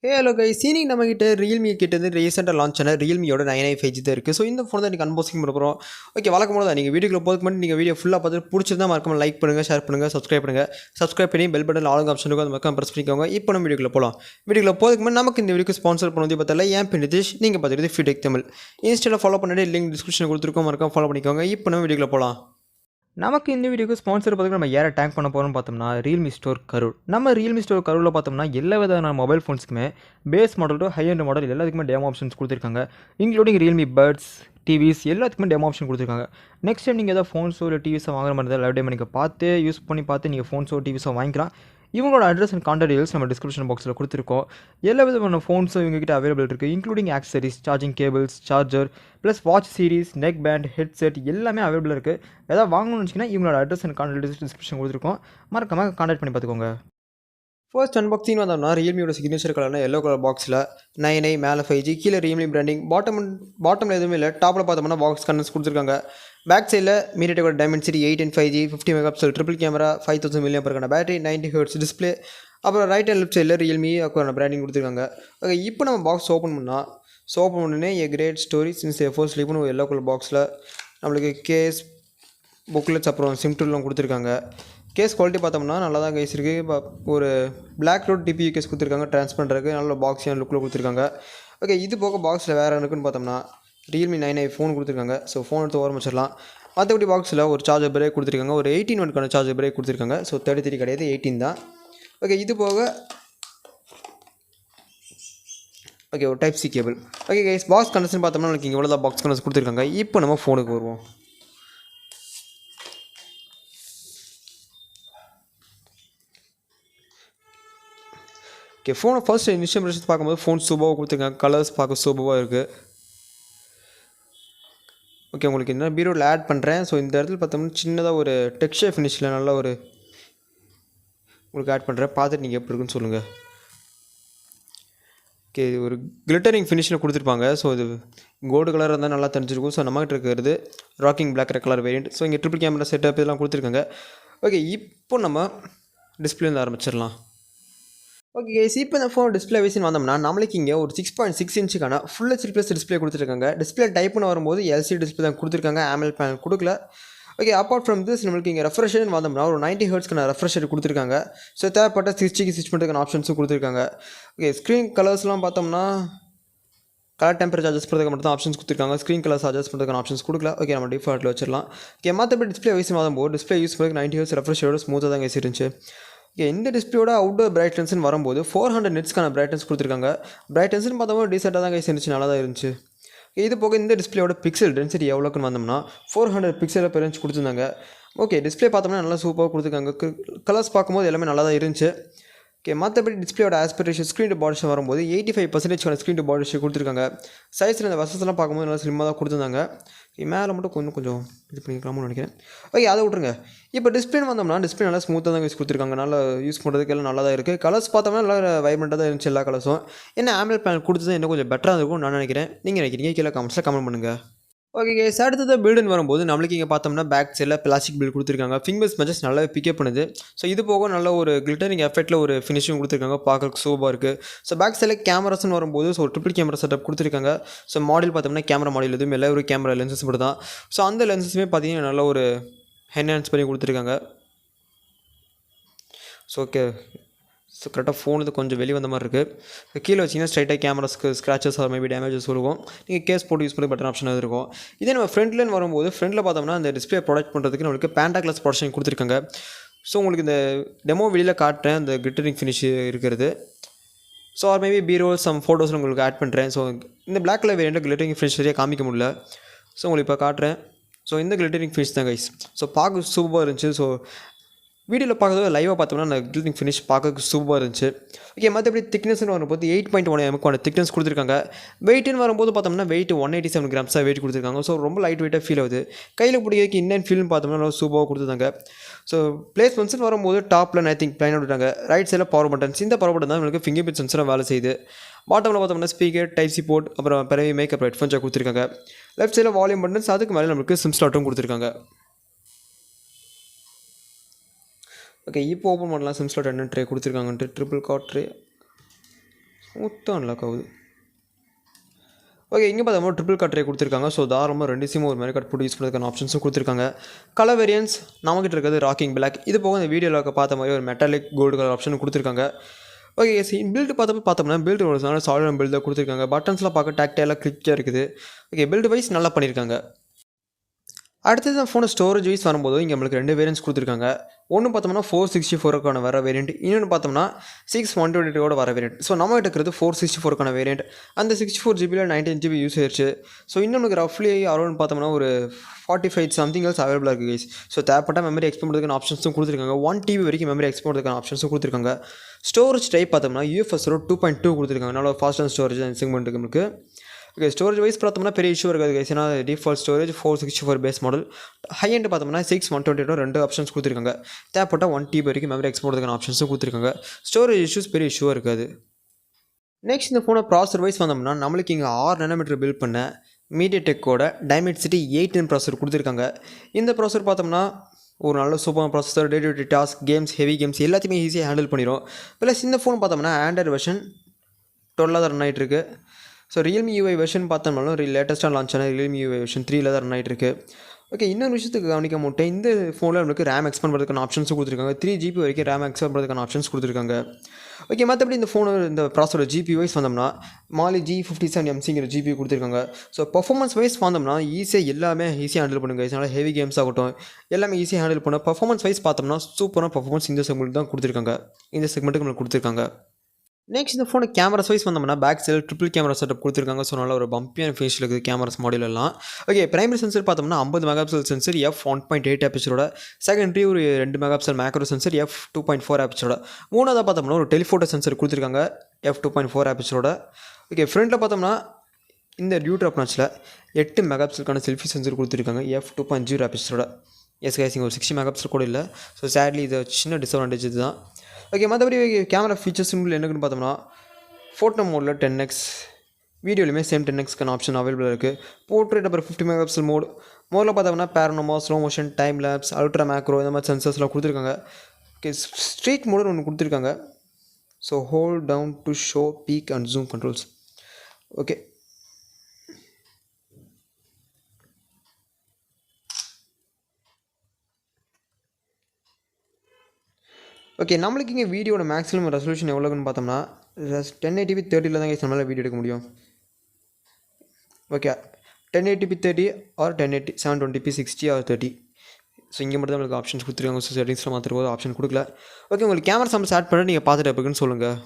Hello guys, இன்னைக்கு நம்ம கிட்ட Realme கிட்ட இருந்து ரீசெண்டாக லான்ச் ஆன Realmeயோட 9i 5G தான் இருக்குது. ஸோ இந்த ஃபோன் தான் நீங்கள் அன்பாக்சிங் பண்ண போகிறோம். ஓகே, வழக்கம் போல தான் நீங்கள் வீடியோக்குள்ள போகிறதுக்கு முன்னாடி நீங்கள் வீடியோ ஃபுல்லாக பார்த்துட்டு பிடிச்சிருந்தா மறக்காம லைக் பண்ணுங்கள், ஷேர் பண்ணுங்கள், சப்ஸ்கிரைப் பண்ணி பெல் பட்டன் ஆளுங்க ஆப்ஷன் இருக்கும், அது மறக்காம ப்ரெஸ் பண்ணிக்கோங்க. இப்போ நம்ம வீடியோக்குள்ள போகலாம். வீடியோக்குள்ள போகிறதுக்கு முன்னாடி நமக்கு இந்த வீடியோக்கு ஸ்பான்சர் பண்ணி பார்த்தா என் பேர் நிதிஷ், நீங்கள் பார்த்துட்டு Fewtech Tamil. இன்ஸ்டாவில் ஃபாலோ பண்ணிட்டு லிங்க் டிஸ்கிரிப்ஷன் கொடுத்துருக்கோம், மறக்காம ஃபாலோ பண்ணிக்கோங்க. இப்போ நம்ம வீடியோக்குள்ள போகலாம். நமக்கு இந்த வீடியோக்கு ஸ்பான்சர் பார்த்துக்கு நம்ம யாரை டேங்க் பண்ண போகிறோம்னு பார்த்தோம்னா Realme ஸ்டோர் கரூர். நம்ம Realme ஸ்டோர் கரூரில் பார்த்தோம்னா எல்லா விதமான மொபைல் ஃபோன்ஸுக்குமே base model to high and model எல்லாத்துக்குமே டெமோ ஆப்ஷன்ஸ் கொடுத்துருக்காங்க. இன்க்ளூடிங் Realme பட்ஸ், டிவிஸ் எல்லாத்துக்குமே டெமோ ஆப்ஷன் கொடுத்துருக்காங்க. நெக்ஸ்ட் டைம் நீங்கள் எதாவது ஃபோன்ஸோ இல்லை டிவிஸோ வாங்குற மாதிரி இருந்தால் லைவ் டேம் நீங்கள் பார்த்து யூஸ் பண்ணி நீங்கள் ஃபோன்ஸோ டிவிஸோ வாங்கிக்கலாம். இவங்களோட அட்ரஸ் அண்ட் கான்டாக்ட் டீடைல்ஸ் நம்ம டிஸ்கிரிப்ஷன் பாக்ஸில் கொடுத்துருக்கோம். எல்லா விதமான ஃபோன்ஸும் இவங்ககிட்ட அவைலபிள் இருக்குது, including accessories, charging cables, charger plus watch series, neck band, headset எல்லாமே அவைலபிள் இருக்குது. எதாவது வாங்கணும்னு வச்சிங்கன்னா இவங்களோட address and contact details description கொடுத்துருக்கோம், மறக்காமல் கான்டாக்ட் பண்ணி பார்த்துக்கோங்க. ஃபர்ஸ்ட் அன்பாக்சிங் வந்தோம்னா Realmeயோட சிக்னேச்சர் கலர்னா எல்லோ கலர் பாக்ஸில் 9i மேலே 5G, கீழே Realme பிராண்டிங், பாட்டமில் எதுவுமே இல்லை. டாப்பில் பார்த்தோம்னா பாக்ஸ் கண்டென்ட்ஸ் கொடுத்துருக்காங்க. பேக் சைடில் மீடியாடெக்கோட Dimensity 8 and 5G, 50 megapixel triple camera, 5000 mAh battery, 90 Hz display. அப்புறம் ரைட் அண்ட் லெஃப்ட் சைடில் Realme அப்புறம் பிராண்டிங் கொடுத்துருக்காங்க. ஓகே, இப்போ நம்ம பாக்ஸ் ஓப்பன் பண்ணால் ஓப்பன் பண்ணே a great story since effort ஸ்லீப்னு ஒரு எல்லோ கலர் பாக்ஸில் நம்மளுக்கு கேஸ், புக்லெட்ஸ் அப்புறம் சிம்டூல்லாம் கொடுத்துருக்காங்க. கேஸ் குவாலிட்டி பார்த்தோம்னா நல்லா தான் கேஸ் இருக்குது. இப்போ ஒரு பிளாக் ரோட் டிபியூ கேஸ் கொடுத்துருக்காங்க, ட்ரான்ஸ்பரண்ட் இருக்குது, நல்ல பாக்ஸியான லுக்கில் கொடுத்துருக்காங்க. ஓகே, இது போக பாக்ஸில் வேறு இருக்குன்னு பார்த்தோம்னா Realme 9i ஃபோன் கொடுத்துருக்காங்க. ஸோ ஃபோன் எடுத்து ஓரம் வச்சிடலாம். மற்றபடி பாக்ஸில் ஒரு சார்ஜர் பிரேக் கொடுத்துருக்காங்க, ஒரு 18 வாட்க்கான சார்ஜர் பிரேக் கொடுத்துருக்காங்க. ஸோ 33 கிடையாது, 18 தான். ஓகே, இது போக ஓகே ஒரு type C cable. Okay guys, box connection பார்த்தோம்னா எனக்கு இங்கே இவ்வளோ தான் பாக்ஸ் கனெக்ஷன் கொடுத்துருக்காங்க. இப்போ நம்ம ஃபோனுக்கு வருவோம். ஓகே, ஃபோனை ஃபர்ஸ்ட் இனிஷியல் இம்ப்ரெஷன்ஸ் பார்க்கும்போது ஃபோன் சூப்பராக கொடுத்துருக்காங்க. கலர்ஸ் பார்க்க சூப்பராக இருக்குது. ஓகே, உங்களுக்கு என்ன பீரோவில் ஆட் பண்ணுறேன். ஸோ இந்த இடத்துல பார்த்தோம்னா சின்னதாக ஒரு டெக்ஸ்சர் ஃபினிஷில் நல்ல ஒரு உங்களுக்கு ஆட் பண்ணுறேன், பார்த்துட்டு நீங்கள் எப்படி இருக்குன்னு சொல்லுங்கள். ஓகே, இது ஒரு கிளிட்டரிங் ஃபினிஷில் கொடுத்துருப்பாங்க. ஸோ இது கோல்டு கலர் இருந்தால் நல்லா தெரிஞ்சிருக்கும். ஸோ நம்மகிட்ட இருக்கிறது rocking black colour variant. So இங்கே ட்ரிபிள் கேமரா செட்டப் இதெல்லாம் கொடுத்துருக்காங்க. ஓகே, இப்போ நம்ம டிஸ்பிளேருந்து ஆரம்பிச்சிடலாம். ஓகே கைஸ், இப்போ இந்த ஃபோன் டிஸ்பிளே வைஸ்னு வந்தோம்னா நம்மளுக்கு இங்கே ஒரு 6.6 இன்ச்சுக்கான ஃபுல் ஹெச்டி ப்ளஸ் டிஸ்பிளே கொடுத்துருக்காங்க. டிஸ்பிளே டைப்னு வரும்போது எல்சிடி டிஸ்பிளே தான் கொடுத்துருக்காங்க, AMOLED பேனல் கொடுக்கல. ஓகே, அப்பார்ட் ஃப்ரம் திஸ் நம்மளுக்கு இங்கே ரெஃப்ரெஷ்னு வந்தோம்னா ஒரு 90 ஹெர்ட்ஸ்க்கான ரெஃப்ரெஷர் கொடுத்துருக்காங்க. ஸோ தேவைப்பட்ட 60க்கு 60 பண்ணுறதுக்கான ஆப்ஷன்ஸும் கொடுத்துருக்காங்க. ஓகே, ஸ்க்ரீன் கலர்ஸ்லாம் பார்த்தோம்னா கலர் டெம்பரேச்சர் அட்ஜஸ்ட் பண்ணுறதுக்கு மட்டும் தான் ஆப்ஷன்ஸ் கொடுத்துருக்காங்க. ஸ்க்ரீன் கலர்ஸ் அட்ஜஸ்ட் பண்ணுறதுக்கான ஆப்ஷன்ஸ் கொடுக்கல. ஓகே, நம்ம டிஃபால்ட்டில் வச்சிடலாம். ஓகே, மற்றபடி டிஸ்பிளே வைஸ் வரும்போது டிஸ்பிளே யூஸ் பண்ணுறதுக்கு 90 ஹெர்ட்ஸ் ரெஃப்ரெஷரோட ஸ்மூத்தாக தான் இருந்துச்சு. ஓகே, இந்த டிஸ்பிளேயோட அவுட்டோர் பிரைட்னஸ்ன்னு வரும்போது 400 நிட்ஸ்க்கான பிரைட்னஸ் கொடுத்துருக்காங்க. பிரைட்னஸ்ன்னு பார்த்தோம்னா டீசெண்டாக தான் இருந்துச்சு, நல்லா தான் இருந்துச்சு. இது போக இந்த டிஸ்பிளேயோட பிக்சல் டென்சிட்டி எவ்வளோக்குன்னு வந்தோம்னா 400 பிக்சல் பெர் இன்ச் கொடுத்துருந்தாங்க. ஓகே, டிஸ்பிளே பார்த்தோம்னா நல்லா சூப்பராக கொடுத்துருக்காங்க. கலர்ஸ் பார்க்கும்போது எல்லாமே நல்லா தான் இருந்துச்சு. ஓகே, மற்றபடி டிஸ்பிளேயோட ஆஸ்பிரேஷன் ஸ்க்ரீன் டு பாடி வரும்போது 85% ஸ்க்ரீன் டு பாடி கொடுத்துருக்காங்க. சைஸில் இந்த வசஸ்லாம் பார்க்கும்போது நல்லா ஸ்லிம்மாக தான் கொடுத்துருந்தாங்க. மேலே மட்டும் கொஞ்சம் இது பண்ணிக்கலாம்னு நினைக்கிறேன். ஓகே, அதை விட்ருங்க. இப்போ டிஸ்பிளே வந்தோம்னா டிஸ்பிளே நல்லா ஸ்மூத்தாக தான் யூஸ் கொடுத்துருக்காங்க, நல்லா யூஸ் பண்ணுறதுக்கு எல்லாம் நல்லா தான் இருக்குது. கலர்ஸ் பார்த்தோம்னா நல்லா வைப்ரண்ட்டாக தான் இருந்துச்சு எல்லா கலர்ஸும். என்ன AMOLED பேனல் கொடுத்தது இன்னும் கொஞ்சம் பெட்டராக இருக்கும் நான் நினைக்கிறேன். நீங்கள் நினைக்கிறீங்க கீழே கமெண்ட்ஸில் கமெண்ட் பண்ணுங்கள். ஓகே கைஸ், அடுத்தது பில்டுன்னு வரும்போது நம்மளுக்கு இங்கே பார்த்தோம்னா பேக் சைடில் பிளாஸ்டிக் பில்ட் கொடுத்துருக்காங்க. ஃபிங்கர்ஸ் மெச்சஸ் நல்லா பிக்கப் பண்ணுது. ஸோ இது போக நல்ல ஒரு கிளிட்டரிங் எஃபெக்ட்டில் ஒரு ஃபினிஷிங் கொடுத்துருக்காங்க, பார்க்கறதுக்கு சூப்பராக இருக்குது. ஸோ பேக் சைடில் கேமராஸ்ன்னு வரும்போது ஸோ ட்ரிபிள் கேமரா செட்டப் கொடுத்துருக்காங்க. ஸோ மாடல் பார்த்தோம்னா கேமரா மாடல் எதுவும் இல்லை, ஒரு கேமரா லென்சஸ் மட்டும் தான். ஸோ அந்த லென்சஸுமே பார்த்தீங்கன்னா நல்ல ஒரு என்ஹான்ஸ் பண்ணி கொடுத்துருக்காங்க. ஸோ ஓகே, ஸோ கரெக்டாக ஃபோன் இது கொஞ்சம் வெளியே வந்த மாதிரி இருக்குது. கீழே வச்சிங்கன்னா ஸ்ட்ரைட்டாக கேமராஸ்க்கு ஸ்க்ராச்சஸ் ஆர் மேபி டேமேஜஸ் இருக்கும். நீங்கள் கேஸ் போட்டு யூஸ் பண்ணி பட்டன் ஆப்ஷன் இருக்கும். இதே நம்ம ஃப்ரண்ட்லேன்னு வரும்போது ஃப்ரண்ட்டில் பார்த்தோம்னா அந்த டிஸ்பிளே ப்ரொடக்ட் பண்ணுறதுக்கு நம்மளுக்கு பேண்டா கிளாஸ் ப்ரொடக்ஷன் கொடுத்துருக்காங்க. ஸோ உங்களுக்கு இந்த டெமோ வெளியில் காட்டுறேன் அந்த கிளிட்டரிங் ஃபினிஷ் இருக்கிறது. ஸோ ஆர் மேபி பீரோல் சம் ஃபோட்டோஸ் உங்களுக்கு ஆட் பண்ணுறேன். ஸோ இந்த பிளாக் கலர் வேரியண்ட்டில் கிளிட்டரிங் ஃபினிஷ் சரியாக காமிக்க முடியல. ஸோ உங்களுக்கு இப்போ காட்டுறேன். ஸோ இந்த கிளிட்டரிங் ஃபினிஷ் தான் கைஸ். ஸோ பார்க்க சூப்பராக இருந்துச்சு. ஸோ வீடியோவில் பார்க்குறது லைவாக பார்த்தோம்னா அந்த கிளிட்டரிங் ஃபினிஷ் பார்க்க சூப்பராக இருந்துச்சு. ஓகே, மற்றபடி திக்னஸ்ன்னு வரும்போது 8.1 mm திக்னஸ் கொடுத்துருக்காங்க. வெயிட்டுன்னு வரும்போது பார்த்தோம்னா வெயிட் 187 கிராம்ஸாக வெயிட் கொடுத்துருக்காங்க. ஸோ ரொம்ப லைட் வெயிட்டாக ஃபீல் ஆகுது. கையில் பிடிக்கிறதுக்கு இன்னன் ஃபீல்னு பார்த்தோம்னா நல்லா சூப்பராக கொடுத்துருந்தாங்க. ஸோ பிளேஸ்மெண்ட்ஸ்னு வரும்போது டாப்பில் நத்திங் பிளைன் விட்டாங்க. ரைட் சைடில் பவர் பட்டன்ஸ், இந்த பவர் பட்டன் தான் உங்களுக்கு ஃபிங்கர் பிரிண்ட் சென்சராக வேலை செய்யுது. பாட்டமில் பார்த்தோம்னா ஸ்பீக்கர், டைப் சி போர்ட், அப்புறம் பிறகு மேக்கப் ஹெட்ஃபோன்ஸாக கொடுத்துருக்காங்க. லெஃப்ட் சைடில் வால்யூம் பட்டன்ஸ், அதுக்கு மேலே நம்மளுக்கு சிம் ஸ்லாட்டும் கொடுத்துருக்காங்க. ஓகே, இப்போ ஓப்பன் பண்ணலாம் சிம் ஸ்லாட் என்ன ட்ரே கொடுத்துருக்காங்கன்ட்டு. ட்ரிபிள் கார்ட் ட்ரே ஸ்மூத்தாக அன்லாக் ஆகுது. ஓகே, இங்கே பார்த்தோம்னா ட்ரிபிள் கட் ரே கொடுத்துருக்காங்க. ஸோ தாராளமாக 2 சிம் ஒரு மாதிரி கட் போட்டு யூஸ் பண்ணுறதுக்கான ஆப்ஷன்ஸும் கொடுத்துருக்காங்க. கலர் வேரியன்ஸ் நம்மகிட்ட இருக்கிறது ராக்கிங் பிளாக். இது போக இந்த வீடியோவில் பார்த்த மாதிரி ஒரு மெட்டாலிக் கோல்டு கலர் ஆப்ஷன் கொடுத்துருக்காங்க. ஓகே, பில்டு பார்த்தோம்னா பில்டு ஒரு சாலிட் பில்டு தான் கொடுத்துருக்காங்க. பட்டன்ஸ்லாம் பார்க்க டாக்டைலாக கிளிக்காக இருக்குது. ஓகே, பில்டு வைஸ் நல்லா பண்ணியிருக்காங்க. அடுத்தது தான் ஃபோனை ஸ்டோரேஜ் வைஸ் வரும்போது இங்கே நம்மளுக்கு 2 வேரியன்ட்ஸ் கொடுத்துருக்காங்க. ஒன்று பார்த்தோம்னா 464க்கான வர வேரியண்ட், இன்னொன்று பார்த்தோம்னா 6/128 வர வேரியண்ட். ஸோ நம்ம கிட்ட இருக்கிறது 464க்கான வேரியண்ட். அந்த 64 ஜிபியில் 19 ஜிபி யூஸ் ஆயிடுச்சு. ஸோ இன்னொன்று ரஃப்லி அரௌண்ட் பார்த்தோம்னா ஒரு 45 சம்திங் எல்ஸ் அவைலபிளாக இருக்குது கைஸ். ஸோ தேவைப்பட்ட மெமரி எக்ஸ்போர்ட் பண்ணுறதுக்கான ஆப்ஷன்ஸும் கொடுத்துருக்காங்க. 1 TB வரைக்கும் மெமரி எக்ஸ்போர்ட் பண்ணுறதுக்கான ஆப்ஷன்ஸும் கொடுத்துருக்காங்க. ஸ்டோரேஜ் டைப் பார்த்தோம்னா UFS 2.2 கொடுத்துருக்காங்க. நல்லா ஃபாஸ்ட் ஸ்டோரேஜ் செக்மெண்ட் நம்மளுக்கு. ஓகே, ஸ்டோரேஜ் வைஸ் பார்த்தோம்னா பெரிய இஷ்யூ இருக்காது கைஸ். ஏன்னா default storage 464 base model. High end பார்த்தோம்னா 6/128 2 ஆப்ஷன்ஸ் கொடுத்துருக்காங்க. தேவைப்பட்ட 1 TB வரைக்கும் மெமரி எக்ஸ்போர்ட் பண்ணுறதுக்கான ஆப்ஷன்ஸும் கொடுத்துருக்காங்க. ஸ்டோரேஜ் இஷ்யூஸ் பெரிய இஷ்யூவாக இருக்காது. நெக்ஸ்ட் இந்த ஃபோனை ப்ராசர் வைஸ் வந்தோம்னா நம்மளுக்கு இங்கே 6 nm பில்ட் பண்ண மீடியாடெக்கோட டைமென்சிட்டி 8 ப்ராசர் கொடுத்துருக்காங்க. இந்த ப்ராசர் பார்த்தோம்னா ஒரு நல்ல super processor, day to day task, games, heavy games எல்லாத்தையுமே ஈஸியாக ஹேண்டில் பண்ணிடும். ப்ளஸ் இந்த ஃபோன் பார்த்தோம்னா ஆண்ட்ராய்டு வெர்ஷன் 12 தான் ரன் ஆகிட்டு இருக்கு. ஸோ ரியல்மி UI வெர்ஷன் பார்த்தோம்னாலும் லேட்டஸ்ட்டாக லான்ச் ஆன ரியல்மி UI வெர்ஷன் 3 தான் ரன் ஆகிட்டு இருக்கு. ஓகே, இன்னொரு விஷயத்துக்கு கவனிக்க மாட்டேன். இந்த ஃபோனில் நம்மளுக்கு ரேம் எக்ஸ்பேண்ட் பண்ணுறதுக்கான ஆப்ஷன்ஸும் கொடுத்துருக்காங்க. 3 GB வரைக்கும் ரேம் எக்ஸ்பேண்ட் பண்ணுறதுக்கான ஆப்ஷன்ஸ் கொடுத்துருக்காங்க. ஓகே, மற்றபடி இந்த ஃபோனு இந்த ப்ராசரோட GPU வைஸ் வந்தோம்னா மாலி G57MC GPU கொடுத்துருக்காங்க. ஸோ பர்ஃபார்மன்ஸ் வைஸ் வந்தோம்னா ஈஸியாக எல்லாமே ஈஸியாக ஹேண்டில் பண்ணுங்க. இதனால் ஹெவி கேம்ஸ் ஆகட்டும் எல்லாமே ஈஸியாக ஹேண்டில் பண்ண. பர்ஃபார்மன்ஸ் வைஸ் பார்த்தோம்னா சூப்பரான பர்ஃபார்மன்ஸ் இந்த செக்மெண்ட் தான் கொடுத்துருக்காங்க. இந்த செக்மெண்ட்டுக்கு நம்மளுக்கு கொடுத்துருக்காங்க. நெக்ஸ்ட் இந்த ஃபோனை கேமராஸ் வைஸ் வந்தோம்னா back side triple camera setup கொடுத்துருக்காங்க. ஸோ நல்லா ஒரு பம்பியான ஃபேஸில் இருக்குது கேமராஸ் மாடல் எல்லாம். ஓகே, பிரைமரி சென்சர் பார்த்தோம்னா 50 மெகாபிக்சல் சென்சர் f1.8 ஆப்பிச்சரோட. செகண்டரி ஒரு 2 மெகாபிக்சல் மேக்ரோ சென்சர் f2.4 ஆப்பிச்சரோட. மூணாவது பார்த்தோம்னா ஒரு டெலிஃபோட்டோ சென்சர் கொடுத்துருக்காங்க f2.4 ஆப்பிச்சரோட. ஓகே, ஃப்ரண்ட்டில் பார்த்தோம்னா இந்த டியூட்ராப் நாச்சில் 8 மெகாபிக்சலுக்கான செல்ஃபி சென்சர் கொடுத்துருக்காங்க f2.0 ஆப்பிச்சரோட. எஸ் கைஸ், இங்கே ஒரு 60 மெகாபிக்சல் கூட இல்லை. ஸோ சேட்லி இது சின்ன டிஸ்அட்வான்டேஜ் இது தான். ஓகே, மற்றபடி கேமரா ஃபீச்சர்ஸ் என்னன்னு பார்த்தோம்னா ஃபோட்டோ மோடில் 10x, வீடியோலையுமே சேம் 10xக்கான ஆப்ஷன் அவைலபிளாக இருக்குது. போர்ட்ரேட் அப்புறம் 50 மெகாபிக்சல் மோடில் பார்த்தோம்னா panorama, slow motion, time lapse, ultra macro இந்த மாதிரி சென்சர்ஸ்லாம் கொடுத்துருக்காங்க. ஓகே, ஸ்ட்ரீட் மோடுன்னு ஒன்று கொடுத்துருக்காங்க. So hold down to show peek and zoom controls. Okay, okay, நம்மளுக்கு இங்கே வீடியோட மேக்ஸிமம் ரெசல்யூஷன் எவ்வளோன்னு பார்த்தோம்னா 1080p 30 தான் கைஸ் நம்மளால் வீடியோ எடுக்க முடியும். Okay, 1080p 30 R 1080 720p 60 R 30. So இங்கே மட்டும் தான் உங்களுக்கு ஆப்ஷன்ஸ் கொடுத்துருக்காங்க. ஸோ செட்டிங்ஸில் மாற்றிருப்போது ஆப்ஷன் கொடுக்கல. ஓகே, உங்களுக்கு கேமரா சாம்பிள்ஸ் ஆட் பண்ணி நீங்கள் பார்த்துட்டு எப்போக்குன்னு சொல்லுங்கள்.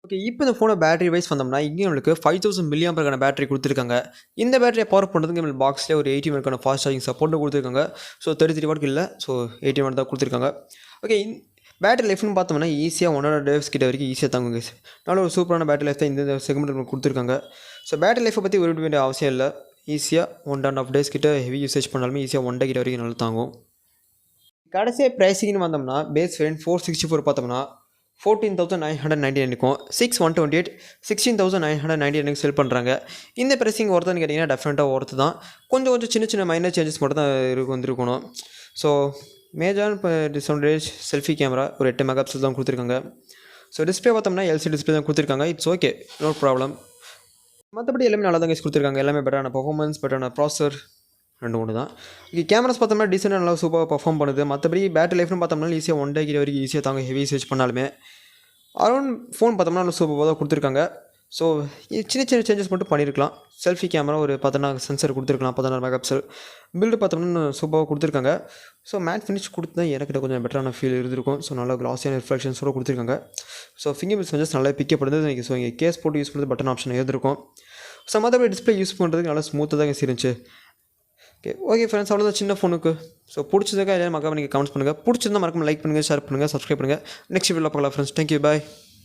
ஓகே, இப்போ இந்த ஃபோனை பேட்டரி வைஸ் வந்தோம்னா இங்கே நம்மளுக்கு 5000 mAh பேட்டரி கொடுத்துருக்காங்க. இந்த பேட்டரியை பவர் பண்ணுறதுக்கு நம்மளுக்கு பாக்ஸ்லேயே ஒரு 80 வாட்க்கான ஃபாஸ்ட் சார்ஜிங் சப்போர்ட்டும் கொடுத்துருக்காங்க. ஸோ 33 வாட்க்கு இல்லை, ஸோ 80 வாட் தான் கொடுத்துருக்காங்க. ஓகே, பேட்டரி லைஃப்னு பார்த்தோம்னா ஈஸியாக 1.5 days கிட்ட வரைக்கும் ஈஸியாக தாங்குங்க. நல்ல ஒரு சூப்பரான பேட்டரி லைஃப் தான் இந்த செக்மெண்ட் கொடுத்துருக்காங்க. ஸோ பேட்டரி லைஃப்பை பற்றி ஒரு வேண்டிய அவசியம் இல்லை. ஈஸியாக 1.5 days கிட்ட ஹெவி யூசேஜ் பண்ணாலுமே ஈஸியாக 1 day கிட்ட வரைக்கும் நல்லா தாங்கும். கடைசியாக ப்ரைஸிங்னு வந்தோம்னா பேஸ் வேரியன்ட் 464 பார்த்தோம்னா 14,999 இருக்கும். 6/128 16,999 செல் பண்ணுறாங்க. இந்த ப்ரைஸிங் ஒருத்தன்னு கேட்டிங்கன்னா டெஃபினட்டாக ஒர்த்து தான். கொஞ்சம் சின்ன சின்ன மைனர் சேஞ்சஸ் மட்டும் தான் வந்துருக்கணும். ஸோ மேஜரான இப்போ டிஸ்அட்வான்டேஜ் செல்ஃபி கேமரா ஒரு 8 மெகாபிக்சல் தான் கொடுத்துருக்காங்க. ஸோ டிஸ்பிளே பார்த்தோம்னா LCD டிஸ்பிளே தான் கொடுத்துருக்காங்க. It's okay, no problem. மற்றபடி எல்லாமே நல்லா தான் கொடுத்துருக்காங்க. எல்லாமே பெட்டரான பர்ஃபார்மன்ஸ், பெட்டரான ப்ராசர் 2 தான். இங்கே கேமராஸ் பார்த்தோம்னா டீசெண்டாக நல்லா சூப்பராக பர்ஃபார்ம் பண்ணுது. மற்றபடி பேட்டரி லைஃப்னு பார்த்தோம்னா ஈஸியாக 1 day கிட்ட வரைக்கும் ஈஸியாக தாங்க ஹெவி யூசேஜ் பண்ணாலுமே. அரௌண்ட் ஃபோன் பார்த்தோம்னா நல்லா சூப்பராக தான் கொடுத்துருக்காங்க. ஸோ சின்ன சின்ன சேஞ்சஸ் மட்டும் பண்ணியிருக்கலாம். செல்ஃபி கேமரா ஒரு 16 சென்சர் கொடுத்துருக்கலாம், 16 மெகா பிக்சல். பில்டு பார்த்தோம்னா சூப்பராக கொடுத்துருக்காங்க. ஸோ மேட் ஃபினிஷ் கொடுத்தா எனக்கு கொஞ்சம் பெட்டரான ஃபீல் இருந்திருக்கும். ஸோ நல்லா கிளாஸியான ரிஃப்ளெக்ஷன்ஸோடு கொடுத்துருக்காங்க. ஸோ ஃபிங்கர் பிரிண்ட் சென்சஸ் நல்லா பிக்கப் பண்ணுறது. ஸோ இங்கே கேஸ் போட்டு யூஸ் பண்ணுறது பட்டன் ஆப்ஷன் இருந்திருக்கும். ஸோ மற்றபடி டிஸ்பிளே யூஸ் பண்ணுறதுக்கு நல்லா ஸ்மூத்தாக தான் இருந்துச்சு. ஓகே ஃப்ரெண்ட்ஸ், அவ்வளோதான் சின்ன ஃபோனுக்கு. ஸோ பிடிச்சதுக்காக எல்லாம் மறக்காம நீங்கள் கமெண்ட்ஸ் பண்ணுங்கள். பிடிச்சிருந்தா மறக்காம லைக் பண்ணுங்கள், ஷேர் பண்ணுங்கள், சப்ஸ்கிரைப் பண்ணுங்கள். நெக்ஸ்ட் வீடியோவில் பார்க்கலாம் ஃப்ரெண்ட்ஸ். தேங்க்யூ, பாய்.